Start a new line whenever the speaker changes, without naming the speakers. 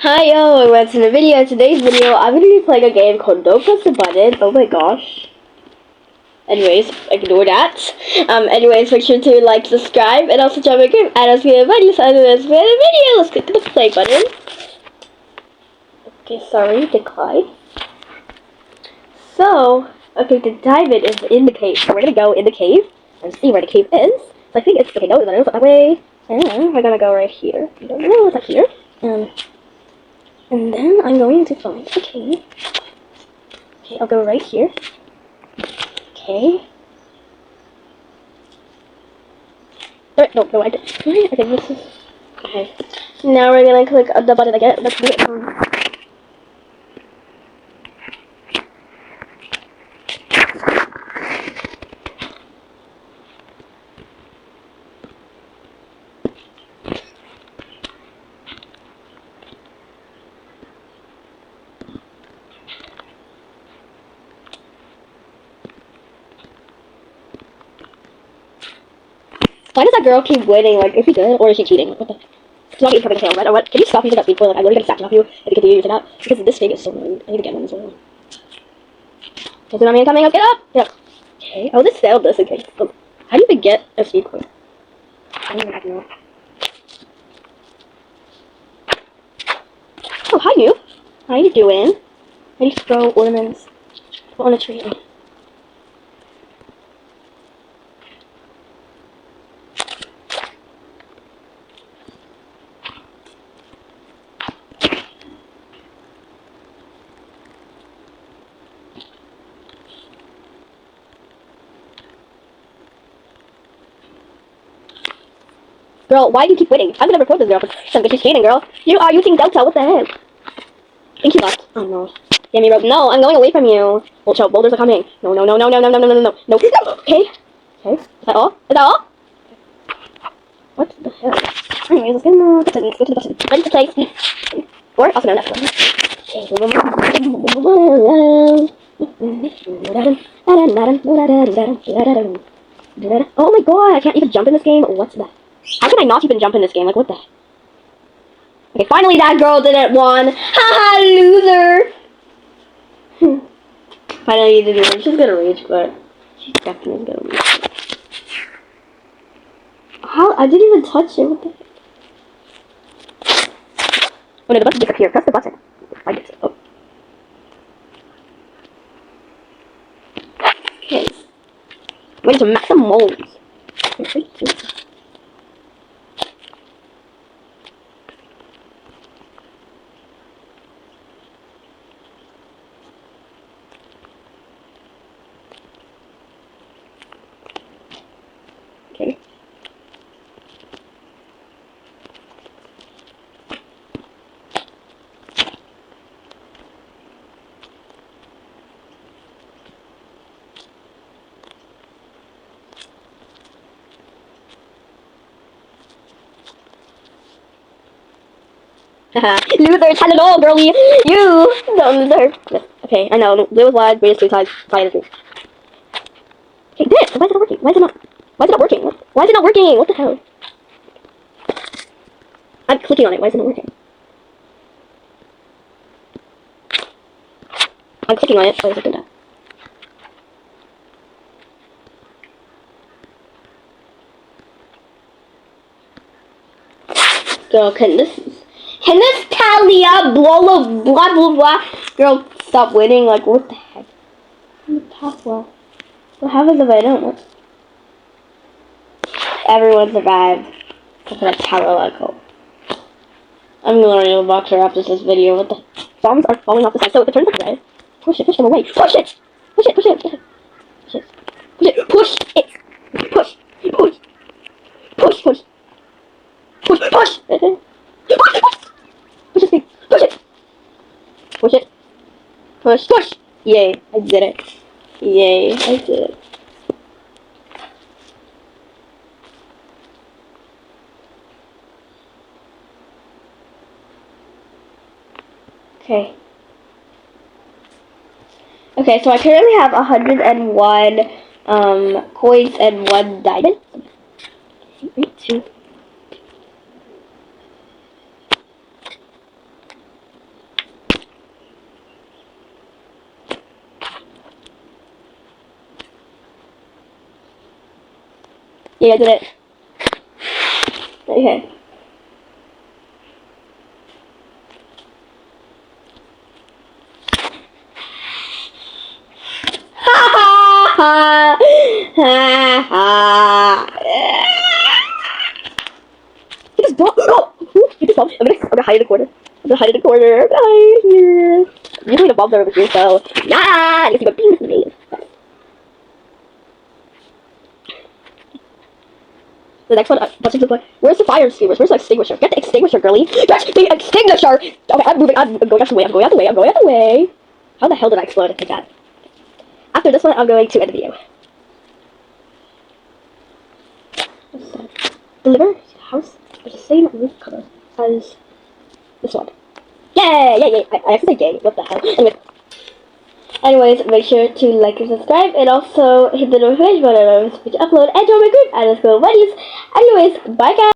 Hi yo, and welcome to the video. In today's video, I'm going to be playing a game called Don't Press the Button. Oh my gosh. Anyways, ignore that. Anyways, make sure to like, subscribe, and also join my group. And as we invite you to this video, let's click the play button. Okay, sorry, decline. So, okay, the diamond is in the cave. So we're going to go in the cave and see where the cave is. So I think it's, okay, no, it's not that way. We're going to go right here. I don't know, it's up here. And then I'm going to find the cave. Okay, I'll go right here. Okay. No, I didn't. Okay, this is... Okay. Now we're gonna click the button again. Let's do it. Why does that girl keep winning? Like, is she good or is she cheating? What the? It's not getting tail, right? Or what? Can you stop using that speed for? Like, I'm literally gonna stack off you if you continue using that because this thing is so rude. I need to get one as well. Okay, tsunami incoming. Let's get up. Get up. Okay. Oh, this failed this. Okay. Oh. How do you even get a speed coin? I don't even know. Oh, hi, you. How you doing? I need to throw ornaments on a tree. Girl, why do you keep winning? I'm gonna report this girl for some she's cheating, girl. You are using Delta, what the heck? I think she left. Oh no. Get me rope. No, I'm going away from you. Well, choke, boulders are coming. No. No. Okay. Okay. Is that all? Is that all? What the hell? Anyways, let's get the button. Go to the button. Ready to play. Or also known as oh my god, I can't even jump in this game. What's that? How can I not even jump in this game? Like, what the? Okay, finally that girl didn't won. Haha, loser. Finally you didn't win. She's gonna rage, but she definitely is gonna rage. How? I didn't even touch it. What the heck? Oh no, the button disappeared. Press the button. I get it. Oh. Okay. I'm going to max some moles. Okay. Haha. Loser, hello, girlie. You don't deserve this. Okay, I know. Blue is wide, green is two sides, fire is green. Okay, this! Why is it not working? Why is it not? Why is it not working? Why is it not working? What the hell? I'm clicking on it. Why is it not working? I'm clicking on it. Why is it doing that? Girl, can this Talia blah blah? Girl, stop winning. Like, what the heck? I'm the password. What happens if I don't? Everyone survived. Except for that tower like hope. I'm gonna real boxer after this video. What the? Bombs are falling off the side. So if it turns like red, push them away. Push it! Push it! Push it! Push it! Push it! Push it! Push! Push! Push! Push! Push! Push! Push it! Push it! Push it! Push! Push! Yay! I did it! Yay! I did it! Okay. Okay, so I currently have 101 coins and 1 diamond. 3, 2. Yeah, I did it. Okay. Ha ha ha ha. Get this bomb. No! Get this bomb. I'm gonna hide in the corner. I'm gonna hide in the corner. I'm gonna hide here. Usually the bombs are over here, so yeah. You see my beam is the next one, what's this one? Where's the fire extinguisher? Where's the extinguisher? Get the extinguisher, girly. Get the extinguisher! Okay, I'm moving. I'm going out the way. I'm going out the way. I'm going out the way. How the hell did I explode? I think that. After this one, I'm going to end the video. Deliver house with the same roof color as this one. Yay! Yay! Yay! I have to say yay. What the hell? Anyways, make sure to like and subscribe, and also hit the notification button to upload and join my group. And let's go, buddies. Anyways, bye guys.